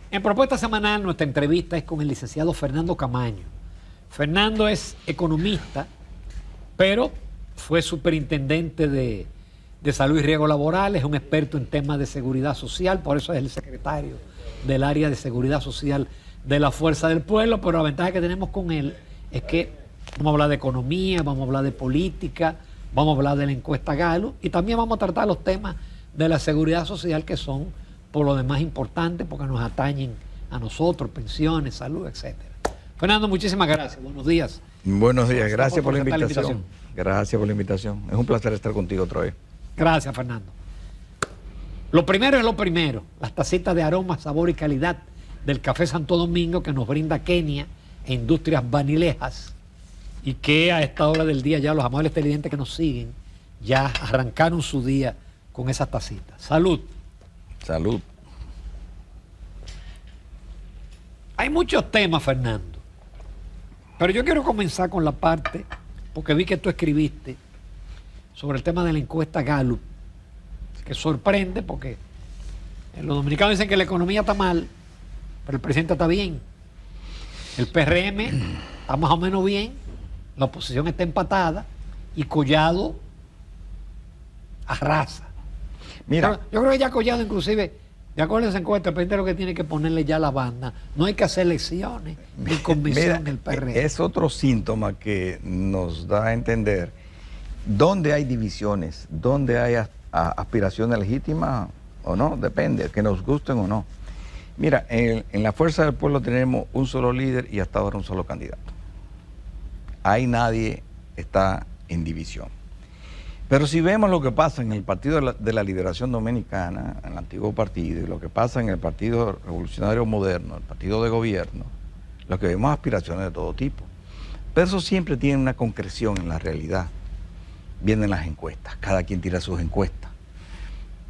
En Propuesta Semanal, nuestra entrevista es con el licenciado Fernando Camaño. Fernando es economista, pero fue superintendente de Salud y Riesgos Laborales, es un experto en temas de seguridad social, por eso es el secretario del área de seguridad social de la Fuerza del Pueblo, pero la ventaja que tenemos con él es que vamos a hablar de economía, vamos a hablar de política, vamos a hablar de la encuesta Gallup y también vamos a tratar los temas de la seguridad social que son por lo demás importantes porque nos atañen a nosotros, pensiones, salud, etcétera. Fernando, muchísimas gracias. Buenos días. Buenos días, gracias por la invitación. Gracias por la invitación. Es un placer estar contigo otra vez. Gracias, Fernando. Lo primero es lo primero, las tacitas de aroma, sabor y calidad del Café Santo Domingo que nos brinda Kenia e Industrias Vanilejas y que a esta hora del día ya los amables televidentes que nos siguen ya arrancaron su día con esas tacitas. Salud. Salud. Hay muchos temas, Fernando, pero yo quiero comenzar con la parte, porque vi que tú escribiste sobre el tema de la encuesta Gallup, que sorprende porque los dominicanos dicen que la economía está mal, pero el presidente está bien. El PRM está más o menos bien, la oposición está empatada y Collado arrasa. Mira, Yo creo que ya Collado inclusive, de acuerdo a esa encuesta, el presidente lo que tiene que ponerle ya la banda. No hay que hacer elecciones ni convención del PRM. Es otro síntoma que nos da a entender dónde hay divisiones, dónde hay aspiraciones legítimas o no, depende, que nos gusten o no. Mira, en la Fuerza del Pueblo tenemos un solo líder y hasta ahora un solo candidato. Ahí nadie está en división. Pero si vemos lo que pasa en el Partido de la Liberación Dominicana, en el antiguo partido, y lo que pasa en el Partido Revolucionario Moderno, el partido de gobierno, lo que vemos es aspiraciones de todo tipo. Pero eso siempre tiene una concreción en la realidad. Vienen las encuestas, cada quien tira sus encuestas.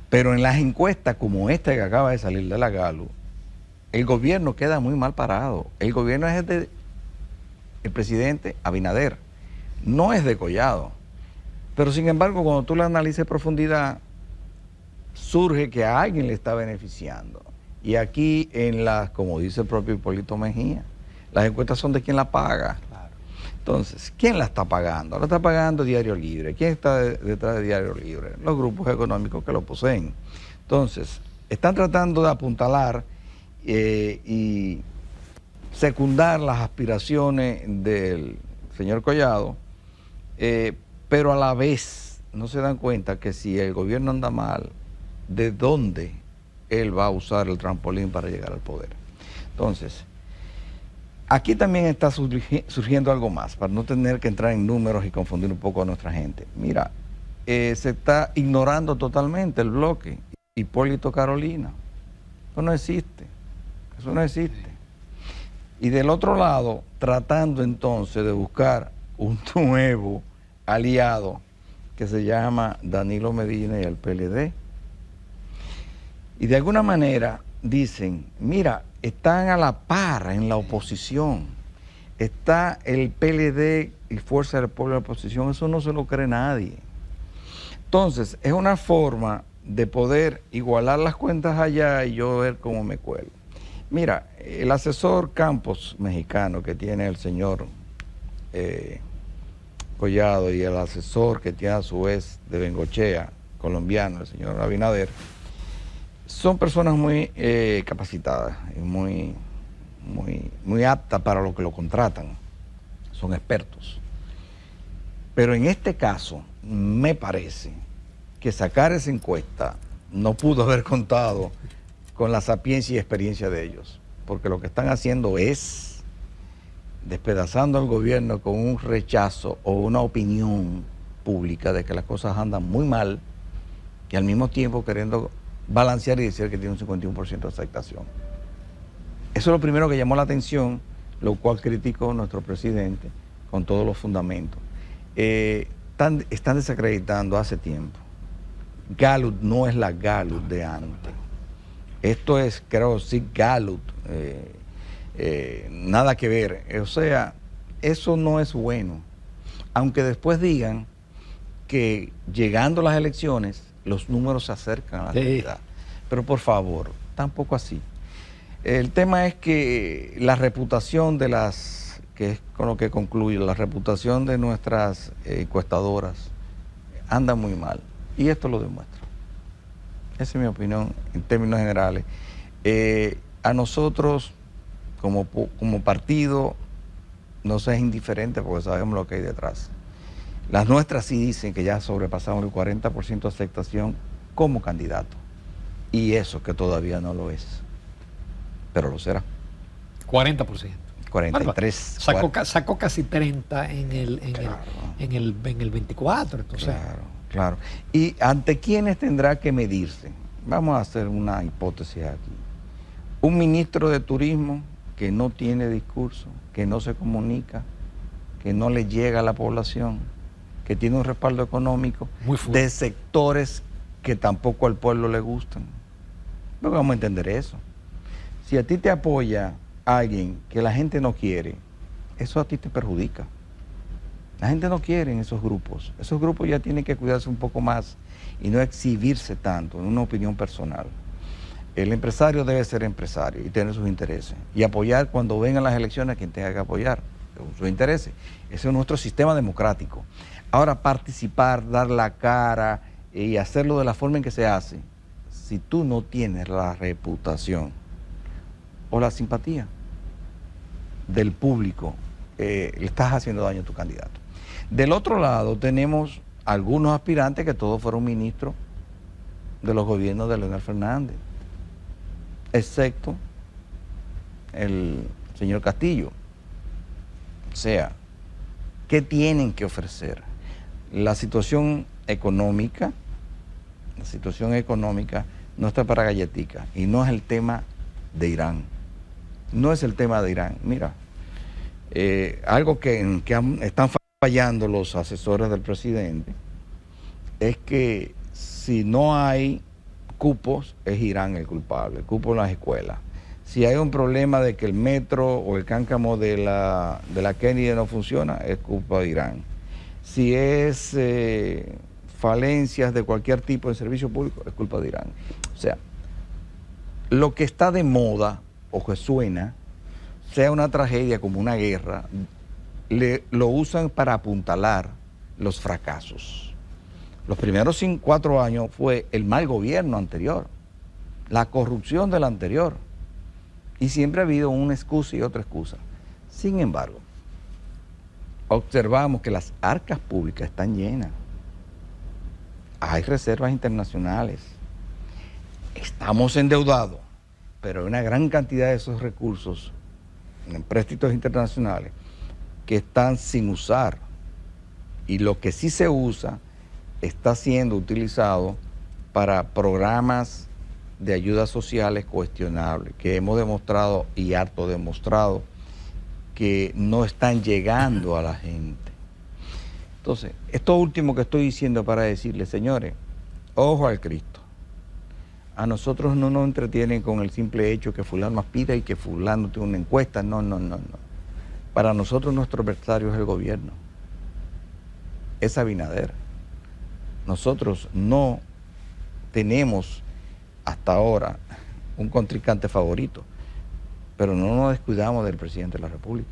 Pero en las encuestas como esta que acaba de salir de la Gallup, el gobierno queda muy mal parado. El gobierno es del presidente Abinader, no es de Collado. Pero sin embargo, cuando tú la analices en profundidad, surge que a alguien le está beneficiando. Y aquí, como dice el propio Hipólito Mejía, las encuestas son de quien la paga. Claro. Entonces, ¿quién la está pagando? La está pagando Diario Libre. ¿Quién está detrás de Diario Libre? Los grupos económicos que lo poseen. Entonces, están tratando de apuntalar y secundar las aspiraciones del señor Collado, pero a la vez no se dan cuenta que si el gobierno anda mal, ¿de dónde él va a usar el trampolín para llegar al poder? Entonces, aquí también está surgiendo algo más, para no tener que entrar en números y confundir un poco a nuestra gente. Mira, se está ignorando totalmente el bloque Hipólito Carolina. Eso no existe. Eso no existe. Y del otro lado, tratando entonces de buscar un nuevo aliado que se llama Danilo Medina y el PLD. Y de alguna manera dicen, mira, están a la par en la oposición. Está el PLD y Fuerza del Pueblo en la oposición, eso no se lo cree nadie. Entonces, es una forma de poder igualar las cuentas allá y yo ver cómo me cuelo. Mira, el asesor Campos mexicano que tiene el señor Collado y el asesor que tiene a su vez de Bengochea, colombiano, el señor Abinader, son personas muy capacitadas y muy aptas para lo que lo contratan. Son expertos. Pero en este caso, me parece que sacar esa encuesta no pudo haber contado con la sapiencia y experiencia de ellos, porque lo que están haciendo es despedazando al gobierno con un rechazo o una opinión pública de que las cosas andan muy mal y al mismo tiempo queriendo balancear y decir que tiene un 51% de aceptación. Eso es lo primero que llamó la atención, lo cual criticó nuestro presidente con todos los fundamentos. Están desacreditando hace tiempo. Gallup no es la Gallup de antes. Esto es, creo, sí, Gallup. Nada que ver. O sea, eso no es bueno. Aunque después digan que llegando a las elecciones, los números se acercan a la realidad. Pero por favor, tampoco así. El tema es que la reputación de que es con lo que concluyo, la reputación de nuestras encuestadoras anda muy mal. Y esto lo demuestra. Esa es mi opinión en términos generales. A nosotros, como partido, nos es indiferente porque sabemos lo que hay detrás. Las nuestras sí dicen que ya sobrepasamos el 40% de aceptación como candidato. Y eso que todavía no lo es. Pero lo será. 40%. 43. Sacó casi 30 en el 24. Entonces. Claro. ¿Y ante quiénes tendrá que medirse? Vamos a hacer una hipótesis aquí. Un ministro de turismo que no tiene discurso, que no se comunica, que no le llega a la población, que tiene un respaldo económico de sectores que tampoco al pueblo le gustan. No vamos a entender eso. Si a ti te apoya alguien que la gente no quiere, eso a ti te perjudica. La gente no quiere en esos grupos. Esos grupos ya tienen que cuidarse un poco más y no exhibirse tanto en una opinión personal. El empresario debe ser empresario y tener sus intereses. Y apoyar cuando vengan las elecciones a quien tenga que apoyar, según sus intereses. Ese es nuestro sistema democrático. Ahora, participar, dar la cara y hacerlo de la forma en que se hace, si tú no tienes la reputación o la simpatía del público, le estás haciendo daño a tu candidato. Del otro lado tenemos algunos aspirantes que todos fueron ministros de los gobiernos de Leonel Fernández, excepto el señor Castillo. O sea, ¿qué tienen que ofrecer? La situación económica no está para galletica y no es el tema de Irán. No es el tema de Irán. Mira, algo que están fallando los asesores del presidente es que si no hay cupos, es Irán el culpable, el cupo en las escuelas. Si hay un problema de que el metro o el cáncamo de la Kennedy no funciona, es culpa de Irán. Si es falencias de cualquier tipo de servicio público, es culpa de Irán. O sea, lo que está de moda o que suena, sea una tragedia como una guerra, lo usan para apuntalar los fracasos. Los primeros 4 años fue el mal gobierno anterior, la corrupción del anterior, y siempre ha habido una excusa y otra excusa. Sin embargo, observamos que las arcas públicas están llenas, hay reservas internacionales, estamos endeudados, pero hay una gran cantidad de esos recursos en empréstitos internacionales que están sin usar, y lo que sí se usa está siendo utilizado para programas de ayudas sociales cuestionables, que hemos demostrado y harto demostrado que no están llegando a la gente. Entonces, esto último que estoy diciendo para decirles, señores, ojo al Cristo. A nosotros no nos entretienen con el simple hecho que fulano aspira y que fulano tiene una encuesta. No. Para nosotros nuestro adversario es el gobierno. Es Abinader. Nosotros no tenemos hasta ahora un contrincante favorito, pero no nos descuidamos del presidente de la República.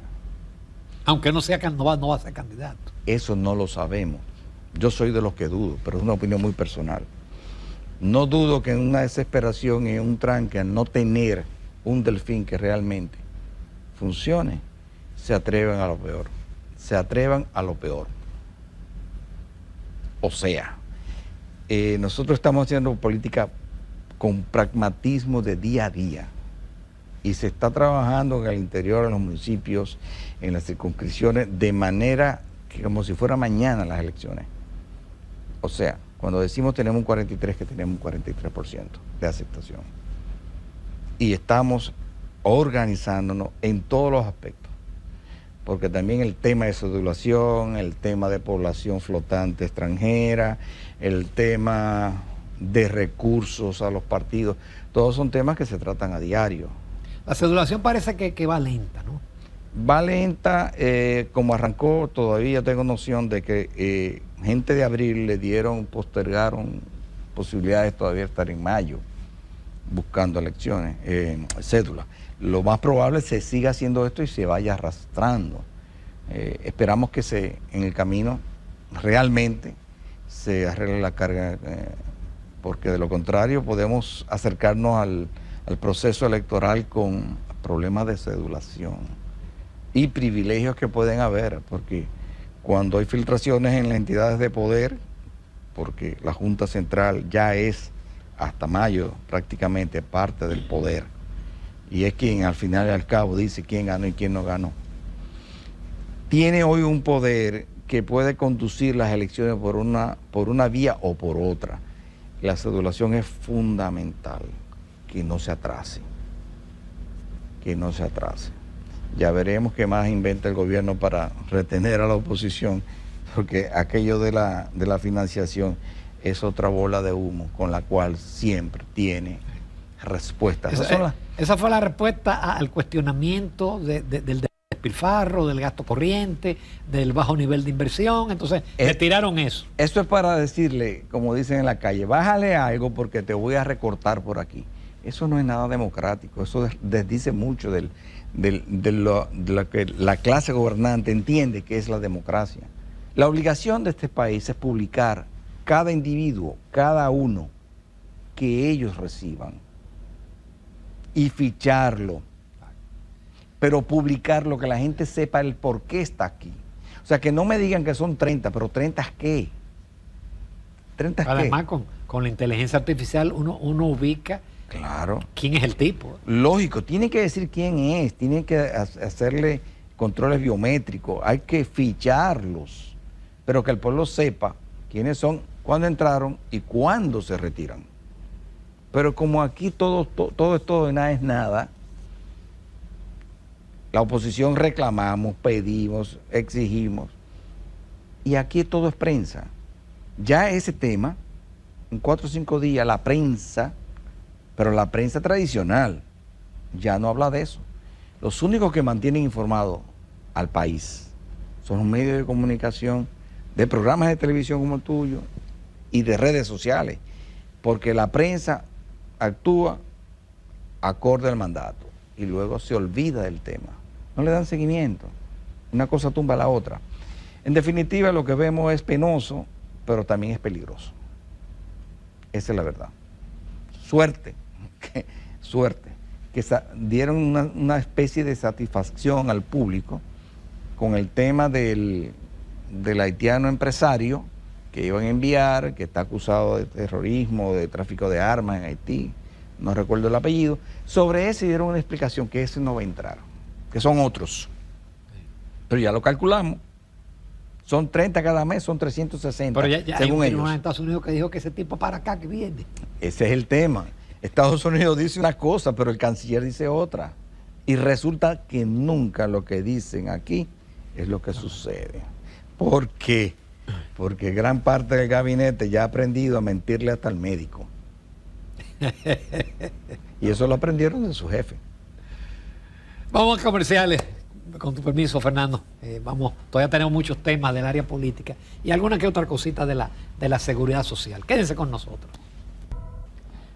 Aunque no va a ser candidato. Eso no lo sabemos. Yo soy de los que dudo, pero es una opinión muy personal. No dudo que en una desesperación y en un tranque a no tener un delfín que realmente funcione, se atrevan a lo peor. Se atrevan a lo peor. O sea, nosotros estamos haciendo política con pragmatismo de día a día y se está trabajando en el interior, en los municipios, en las circunscripciones, de manera que como si fuera mañana las elecciones. O sea, cuando decimos tenemos un 43, que tenemos un 43% de aceptación. Y estamos organizándonos en todos los aspectos, porque también el tema de cedulación, el tema de población flotante extranjera, el tema de recursos a los partidos, todos son temas que se tratan a diario. La cedulación parece que va lenta, ¿no? Va lenta, como arrancó, todavía tengo noción de que gente de abril postergaron posibilidades todavía de estar en mayo. buscando elecciones, cédulas. Lo más probable es que se siga haciendo esto y se vaya arrastrando. Esperamos que en el camino realmente se arregle la carga, porque de lo contrario podemos acercarnos al proceso electoral con problemas de cedulación y privilegios que pueden haber, porque cuando hay filtraciones en las entidades de poder, porque la Junta Central ya es hasta mayo prácticamente parte del poder, y es quien al final y al cabo dice quién ganó y quién no ganó. Tiene hoy un poder que puede conducir las elecciones por una vía o por otra. La cedulación es fundamental, que no se atrase, que no se atrase. Ya veremos qué más inventa el gobierno para retener a la oposición, porque aquello de la financiación es otra bola de humo con la cual siempre tiene respuesta. Esa fue la respuesta al cuestionamiento del despilfarro, del gasto corriente, del bajo nivel de inversión. Entonces, le tiraron eso. Eso es para decirle, como dicen en la calle, bájale algo porque te voy a recortar por aquí. Eso no es nada democrático. Eso desdice mucho de lo que la clase gobernante entiende que es la democracia. La obligación de este país es publicar cada individuo, cada uno que ellos reciban y ficharlo, pero publicarlo, que la gente sepa el por qué está aquí. O sea, que no me digan que son 30, pero 30 ¿qué? 30 Además, con la inteligencia artificial uno ubica, claro, quién es el tipo. Lógico, tiene que decir quién es, tiene que hacerle controles biométricos, hay que ficharlos, pero que el pueblo sepa quiénes son, cuándo entraron y cuándo se retiran. Pero como aquí todo es todo y nada es nada, la oposición reclamamos, pedimos, exigimos, y aquí todo es prensa. Ya ese tema, en 4 o 5 días, la prensa, pero la prensa tradicional, ya no habla de eso. Los únicos que mantienen informado al país son los medios de comunicación, de programas de televisión como el tuyo y de redes sociales, porque la prensa actúa acorde al mandato y luego se olvida del tema. No le dan seguimiento. Una cosa tumba a la otra. En definitiva, lo que vemos es penoso, pero también es peligroso. Esa es la verdad. Suerte, que dieron una especie de satisfacción al público con el tema del haitiano empresario que iban a enviar, que está acusado de terrorismo, de tráfico de armas en Haití, no recuerdo el apellido. Sobre ese dieron una explicación que ese no va a entrar, que son otros. Pero ya lo calculamos. Son 30 cada mes, son 360, pero ya según hay ellos. En Estados Unidos que dijo que ese tipo para acá que viene. Ese es el tema. Estados Unidos dice una cosa, pero el canciller dice otra. Y resulta que nunca lo que dicen aquí es lo que sucede. ¿Por qué? Porque gran parte del gabinete ya ha aprendido a mentirle hasta al médico. Y eso lo aprendieron de su jefe. Vamos a comerciales, con tu permiso, Fernando. Todavía tenemos muchos temas del área política y alguna que otra cosita de la seguridad social. Quédense con nosotros.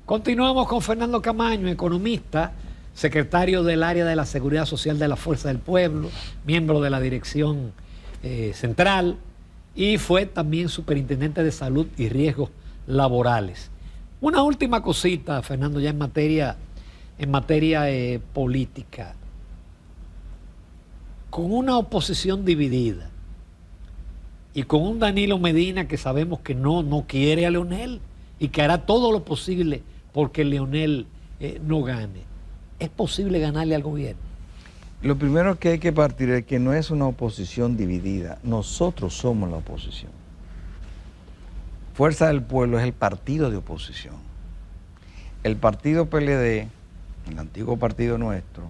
Continuamos con Fernando Camaño, economista, secretario del área de la seguridad social de la Fuerza del Pueblo, miembro de la dirección central y fue también superintendente de salud y riesgos laborales. Una última cosita, Fernando, ya en materia política. Con una oposición dividida y con un Danilo Medina que sabemos que no quiere a Leonel y que hará todo lo posible porque Leonel no gane, ¿es posible ganarle al gobierno? Lo primero que hay que partir es que no es una oposición dividida, nosotros somos la oposición. Fuerza del Pueblo es el partido de oposición. El partido PLD, el antiguo partido nuestro,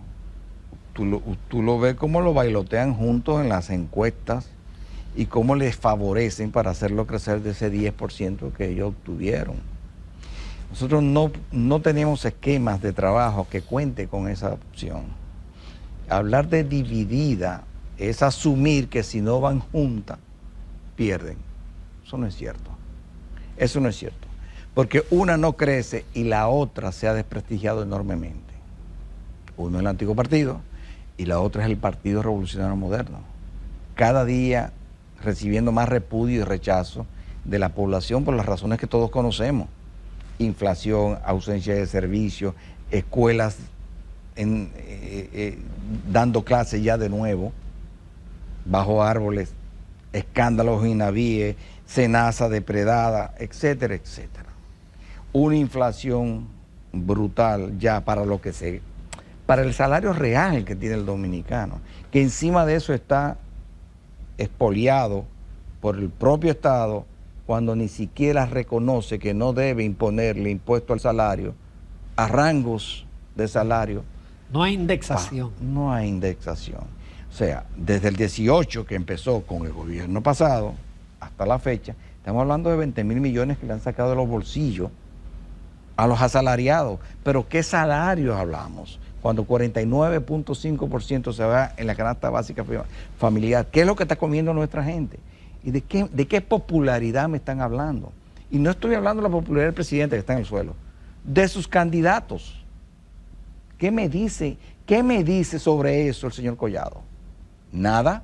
tú lo ves cómo lo bailotean juntos en las encuestas y cómo les favorecen para hacerlo crecer de ese 10% que ellos obtuvieron. Nosotros no tenemos esquemas de trabajo que cuente con esa opción. Hablar de dividida es asumir que si no van juntas, pierden. Eso no es cierto. Eso no es cierto. porque una no crece y la otra se ha desprestigiado enormemente. Uno es el antiguo partido y la otra es el Partido Revolucionario Moderno. Cada día recibiendo más repudio y rechazo de la población por las razones que todos conocemos. Inflación, ausencia de servicios, escuelas dando clases ya de nuevo, bajo árboles, escándalos en navíes, cenaza depredada, etcétera, etcétera. Una inflación brutal ya para el salario real que tiene el dominicano, que encima de eso está expoliado por el propio Estado cuando ni siquiera reconoce que no debe imponerle impuesto al salario, a rangos de salario. No hay indexación. No hay indexación. O sea, desde el 18 que empezó con el gobierno pasado hasta la fecha, estamos hablando de 20.000 millones que le han sacado de los bolsillos a los asalariados. Pero ¿qué salarios hablamos? Cuando 49.5% se va en la canasta básica familiar. ¿Qué es lo que está comiendo nuestra gente? ¿Y de qué popularidad me están hablando? Y no estoy hablando de la popularidad del presidente que está en el suelo, de sus candidatos. ¿Qué me dice sobre eso el señor Collado? Nada.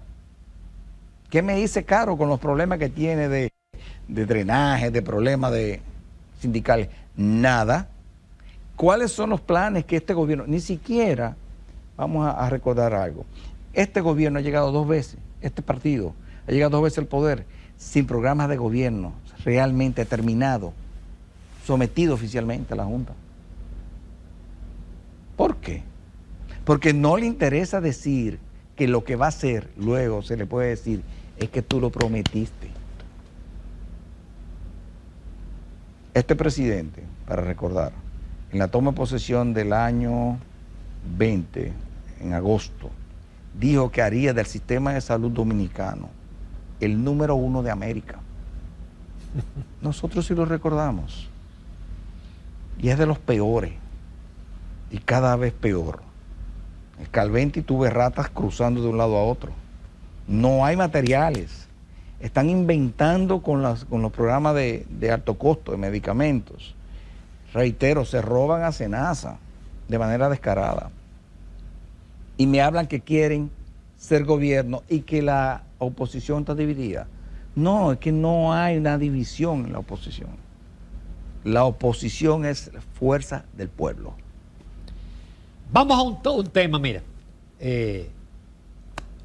¿Qué me dice Caro con los problemas que tiene de drenaje, de problemas de sindicales? Nada. ¿Cuáles son los planes que este gobierno? Ni siquiera, vamos a recordar algo, este gobierno ha llegado 2 veces, este partido ha llegado 2 veces al poder sin programas de gobierno realmente terminado, sometido oficialmente a la Junta. ¿Por qué? Porque no le interesa decir que lo que va a hacer luego se le puede decir es que tú lo prometiste. Este presidente, para recordar, en la toma de posesión del año 20, en agosto, dijo que haría del sistema de salud dominicano el número 1 de América. Nosotros sí lo recordamos. Y es de los peores. Y cada vez peor. El Calventi tuve ratas cruzando de un lado a otro. No hay materiales. Están inventando con los programas de alto costo de medicamentos. Reitero, se roban a Senasa de manera descarada. Y me hablan que quieren ser gobierno y que la oposición está dividida. No, es que no hay una división en la oposición. La oposición es fuerza del pueblo. Vamos a un tema, mira.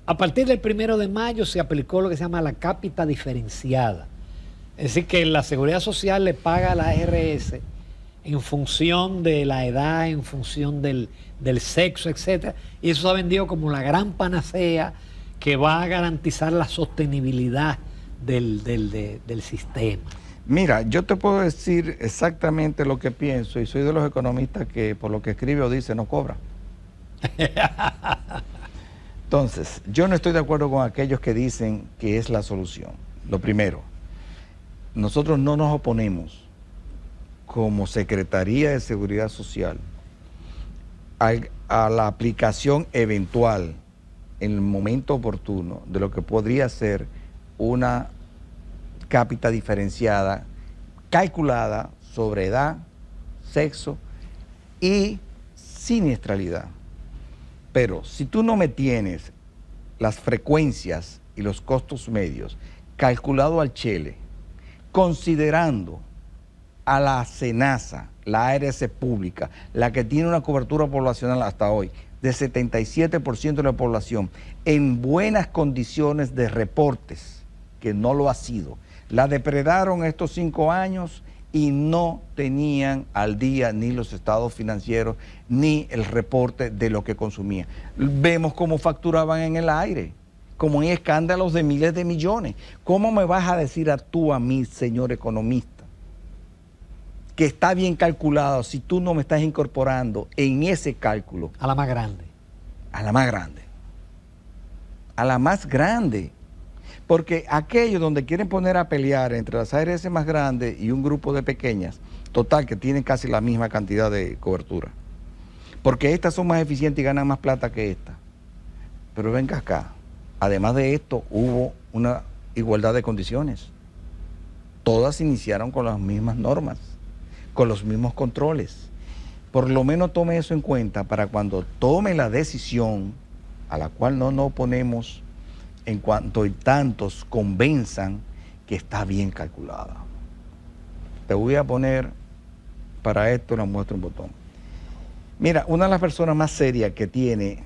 A partir del 1 de mayo se aplicó lo que se llama la cápita diferenciada. Es decir, que la Seguridad Social le paga a la ARS en función de la edad, en función del sexo, etc. Y eso se ha vendido como la gran panacea que va a garantizar la sostenibilidad del sistema. Mira, yo te puedo decir exactamente lo que pienso y soy de los economistas que por lo que escribe o dice no cobra. Entonces, yo no estoy de acuerdo con aquellos que dicen que es la solución. Lo primero, nosotros no nos oponemos como Secretaría de Seguridad Social a la aplicación eventual en el momento oportuno de lo que podría ser una cápita diferenciada, calculada sobre edad, sexo y siniestralidad. Pero si tú no me tienes las frecuencias y los costos medios calculado al chele, considerando a la Senasa, la ARS pública, la que tiene una cobertura poblacional hasta hoy de 77% de la población, en buenas condiciones de reportes, que no lo ha sido. La depredaron estos 5 años y no tenían al día ni los estados financieros ni el reporte de lo que consumían. Vemos cómo facturaban en el aire, como hay escándalos de miles de millones. ¿Cómo me vas a decir a mí, señor economista, que está bien calculado si tú no me estás incorporando en ese cálculo? A la más grande. A la más grande. A la más grande. Porque aquellos donde quieren poner a pelear entre las ARS más grandes y un grupo de pequeñas, total, que tienen casi la misma cantidad de cobertura. Porque estas son más eficientes y ganan más plata que estas. Pero venga acá, además de esto, hubo una igualdad de condiciones. Todas iniciaron con las mismas normas. con los mismos controles. Por lo menos tome eso en cuenta para cuando tome la decisión, a la cual no nos oponemos en cuanto y tantos convenzan que está bien calculada. Te voy a poner para esto una muestra, un botón. Mira, una de las personas más serias que tiene,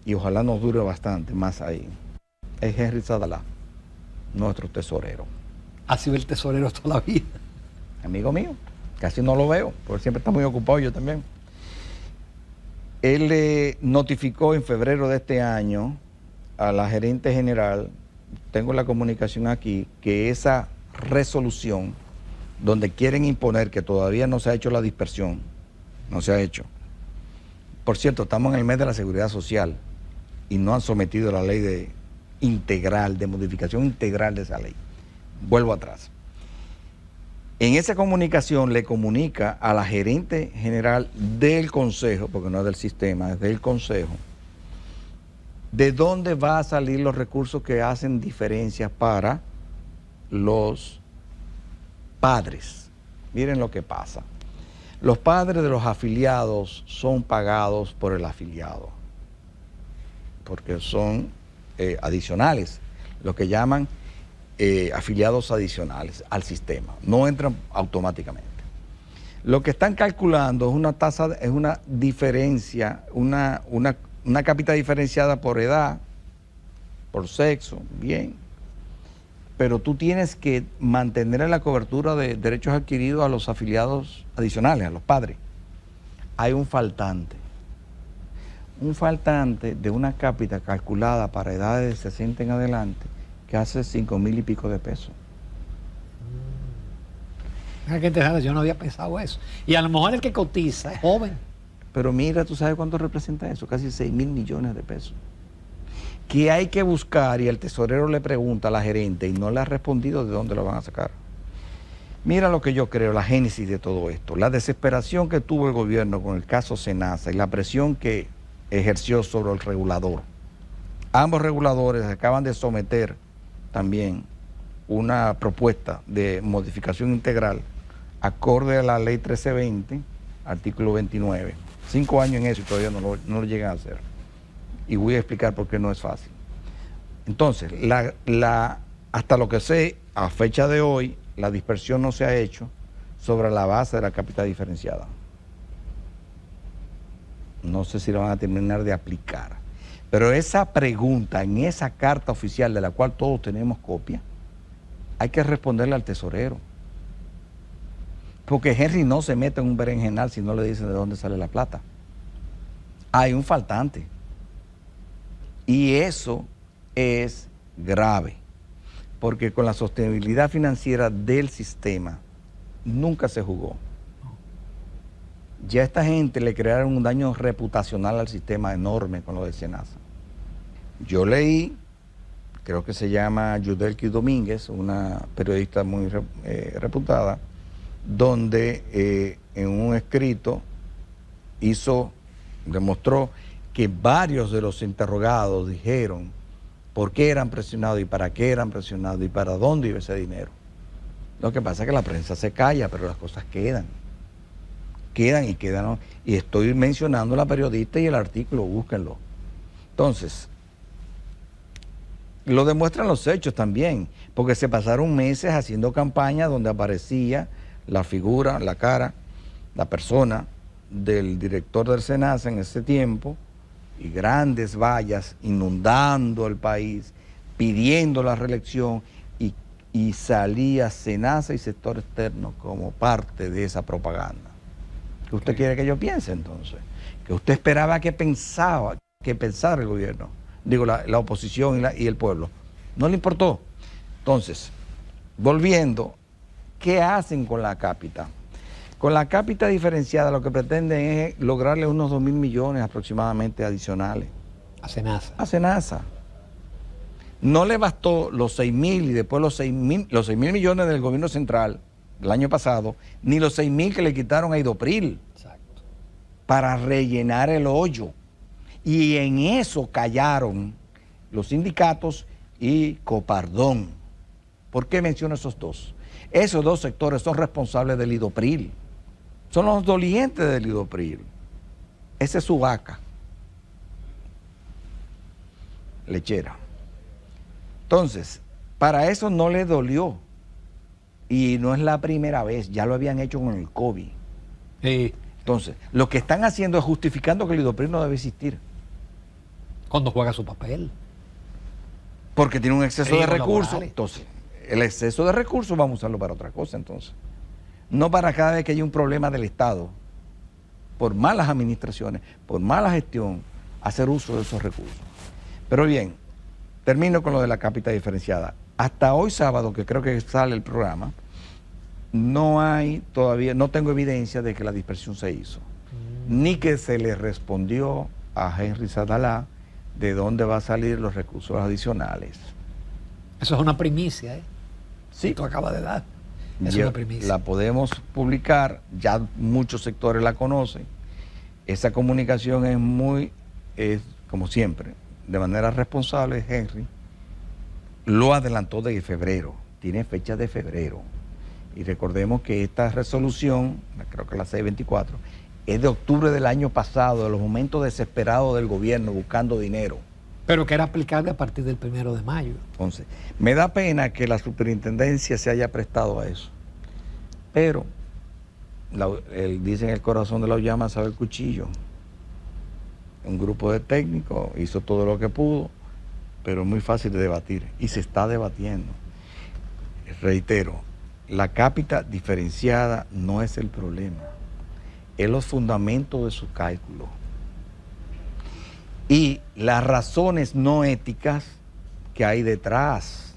y ojalá nos dure bastante más ahí, es Henry Sadalá, nuestro tesorero. Ha sido el tesorero toda la vida. Amigo mío, casi no lo veo, porque siempre está muy ocupado, yo también. Él le notificó en febrero de este año a la gerente general, tengo la comunicación aquí, que esa resolución donde quieren imponer, que todavía no se ha hecho la dispersión, no se ha hecho. Por cierto, estamos en el mes de la seguridad social y no han sometido la ley de modificación integral de esa ley. Vuelvo atrás. En esa comunicación le comunica a la gerente general del consejo, porque no es del sistema, es del consejo, de dónde van a salir los recursos que hacen diferencia para los padres. Miren lo que pasa. Los padres de los afiliados son pagados por el afiliado, porque son adicionales, lo que llaman afiliados adicionales al sistema, no entran automáticamente. Lo que están calculando es una tasa, es una diferencia, una cápita diferenciada por edad, por sexo, bien, pero tú tienes que mantener la cobertura de derechos adquiridos a los afiliados adicionales, a los padres. Hay un faltante de una cápita calculada para edades de 60 en adelante, que hace 5,000 y pico de pesos. Qué interesante, yo no había pensado eso. Y a lo mejor el que cotiza es joven. Pero mira, ¿tú sabes cuánto representa eso? Casi 6,000 millones de pesos. Que hay que buscar, y el tesorero le pregunta a la gerente y no le ha respondido de dónde lo van a sacar. Mira lo que yo creo, la génesis de todo esto. La desesperación que tuvo el gobierno con el caso Senasa y la presión que ejerció sobre el regulador. Ambos reguladores acaban de someter también una propuesta de modificación integral acorde a la ley 1320, artículo 29. 5 años en eso y todavía no lo llegan a hacer. Y voy a explicar por qué no es fácil. Entonces, hasta lo que sé, a fecha de hoy, la dispersión no se ha hecho sobre la base de la cápita diferenciada. No sé si la van a terminar de aplicar. Pero esa pregunta en esa carta oficial de la cual todos tenemos copia, hay que responderle al tesorero. Porque Henry no se mete en un berenjenal si no le dicen de dónde sale la plata. Hay un faltante. Y eso es grave. Porque con la sostenibilidad financiera del sistema nunca se jugó. Ya a esta gente le crearon un daño reputacional al sistema enorme con lo de Senasa. Yo leí, creo que se llama Yudelki Domínguez, una periodista muy reputada, donde en un escrito demostró que varios de los interrogados dijeron por qué eran presionados y para qué eran presionados y para dónde iba ese dinero. Lo que pasa es que la prensa se calla, pero las cosas quedan. ¿No? Y estoy mencionando a la periodista y el artículo, búsquenlo. Entonces, lo demuestran los hechos también, porque se pasaron meses haciendo campaña donde aparecía la figura, la cara, la persona del director del Senasa en ese tiempo, y grandes vallas inundando el país, pidiendo la reelección, y salía Senasa y sector externo como parte de esa propaganda. ¿Qué usted quiere que yo piense entonces? Que usted esperaba que pensara el gobierno, digo la oposición y el pueblo. No le importó. Entonces, volviendo, ¿qué hacen con la cápita? Con la cápita diferenciada lo que pretenden es lograrle unos 2,000 millones aproximadamente adicionales. A Senasa. A Senasa. No le bastó los 6,000 y después los 6,000 millones del gobierno central el año pasado, ni los 6,000 que le quitaron a Idopril. Exacto. Para rellenar el hoyo. Y en eso callaron los sindicatos y Copardón. ¿Por qué menciono esos dos? Esos dos sectores son responsables del Idopril. son los dolientes del Lidopril. Esa es su vaca lechera. Entonces, para eso no le dolió. Y no es la primera vez, ya lo habían hecho con el COVID. Sí. Entonces, lo que están haciendo es justificando que el Lidopril no debe existir. Cuando juega su papel. Porque tiene un exceso de recursos. Laborales. Entonces, el exceso de recursos vamos a usarlo para otra cosa entonces. No para cada vez que haya un problema del Estado, por malas administraciones, por mala gestión, hacer uso de esos recursos. Pero bien, termino con lo de la cápita diferenciada. Hasta hoy sábado, que creo que sale el programa, no hay todavía, no tengo evidencia de que la dispersión se hizo, ni que se le respondió a Henry Sadalá de dónde va a salir los recursos adicionales. Eso es una primicia, ¿eh? Sí. Tú acabas de dar. Es una primicia. La podemos publicar, ya muchos sectores la conocen. Esa comunicación es como siempre, de manera responsable. Henry lo adelantó de febrero, tiene fecha de febrero. Y recordemos que esta resolución, creo que la 624, es de octubre del año pasado, de los momentos desesperados del gobierno buscando dinero. Pero que era aplicable a partir del 1 de mayo. Entonces, me da pena que la superintendencia se haya prestado a eso. Pero, dicen el corazón de la llama sabe el cuchillo. Un grupo de técnicos hizo todo lo que pudo, pero es muy fácil de debatir. Y se está debatiendo. Reitero, la cápita diferenciada no es el problema. Es los fundamentos de su cálculo. Y las razones no éticas que hay detrás.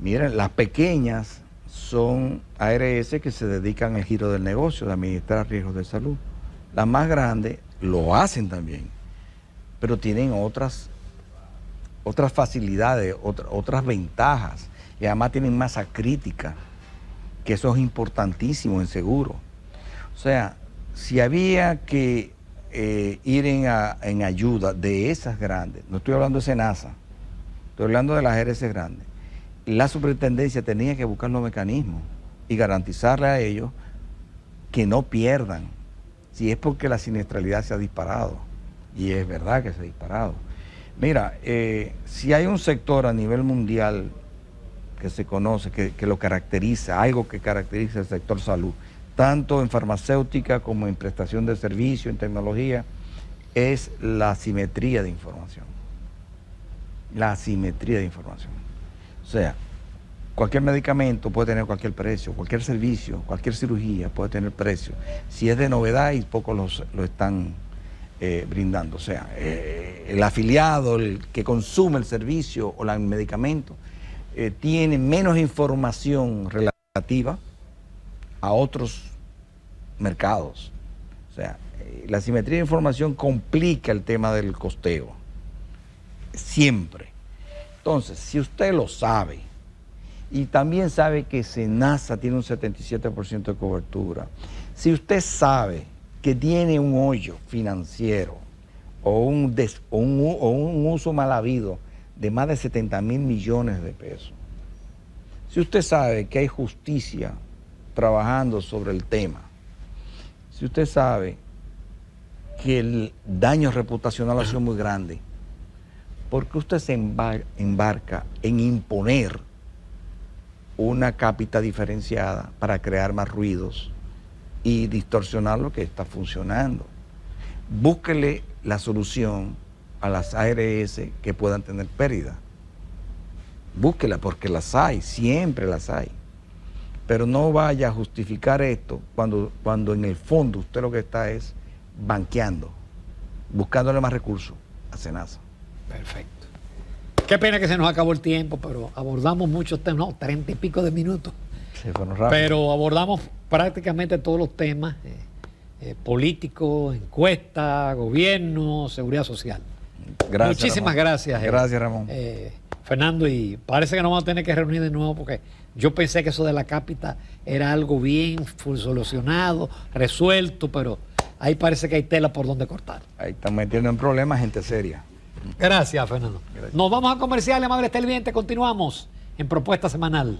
Miren, las pequeñas son ARS que se dedican al giro del negocio, de administrar riesgos de salud. Las más grandes lo hacen también, pero tienen otras facilidades, otras ventajas, y además tienen masa crítica, que eso es importantísimo en seguro. O sea, si había que ir en ayuda de esas grandes, no estoy hablando de Senasa, estoy hablando de las ARS grandes, la superintendencia tenía que buscar los mecanismos y garantizarle a ellos que no pierdan, si es porque la siniestralidad se ha disparado, y es verdad que se ha disparado. Mira, si hay un sector a nivel mundial que se conoce, que lo caracteriza, algo que caracteriza el sector salud, tanto en farmacéutica como en prestación de servicio, en tecnología, es la asimetría de información. La asimetría de información. O sea, cualquier medicamento puede tener cualquier precio, cualquier servicio, cualquier cirugía puede tener precio. Si es de novedad y pocos lo están brindando. O sea, el afiliado, el que consume el servicio o el medicamento, tiene menos información relativa a otros mercados. O sea, la asimetría de información complica el tema del costeo. Siempre. Entonces, si usted lo sabe, y también sabe que Senasa tiene un 77% de cobertura, si usted sabe que tiene un hoyo financiero o un uso mal habido de más de 70.000 millones de pesos, si usted sabe que hay justicia trabajando sobre el tema, si usted sabe que el daño reputacional ha sido muy grande, ¿por qué usted se embarca en imponer una cápita diferenciada para crear más ruidos y distorsionar lo que está funcionando? Búsquele la solución a las ARS que puedan tener pérdida. Búsquela, porque las hay, siempre las hay. Pero no vaya a justificar esto cuando en el fondo usted lo que está es banqueando, buscándole más recursos a Senasa. Perfecto. Qué pena que se nos acabó el tiempo, pero abordamos muchos temas, no, 30 y pico de minutos. Se fueron rápido. Pero abordamos prácticamente todos los temas políticos, encuestas, gobierno, seguridad social. Gracias, Muchísimas Ramón. gracias. Gracias, Ramón. Fernando, y parece que nos vamos a tener que reunir de nuevo porque yo pensé que eso de la cápita era algo bien solucionado, resuelto, pero ahí parece que hay tela por donde cortar. Ahí están metiendo en problemas gente seria. Gracias, Fernando. Gracias. Nos vamos a comercial, amable televidente. Continuamos en Propuesta Semanal.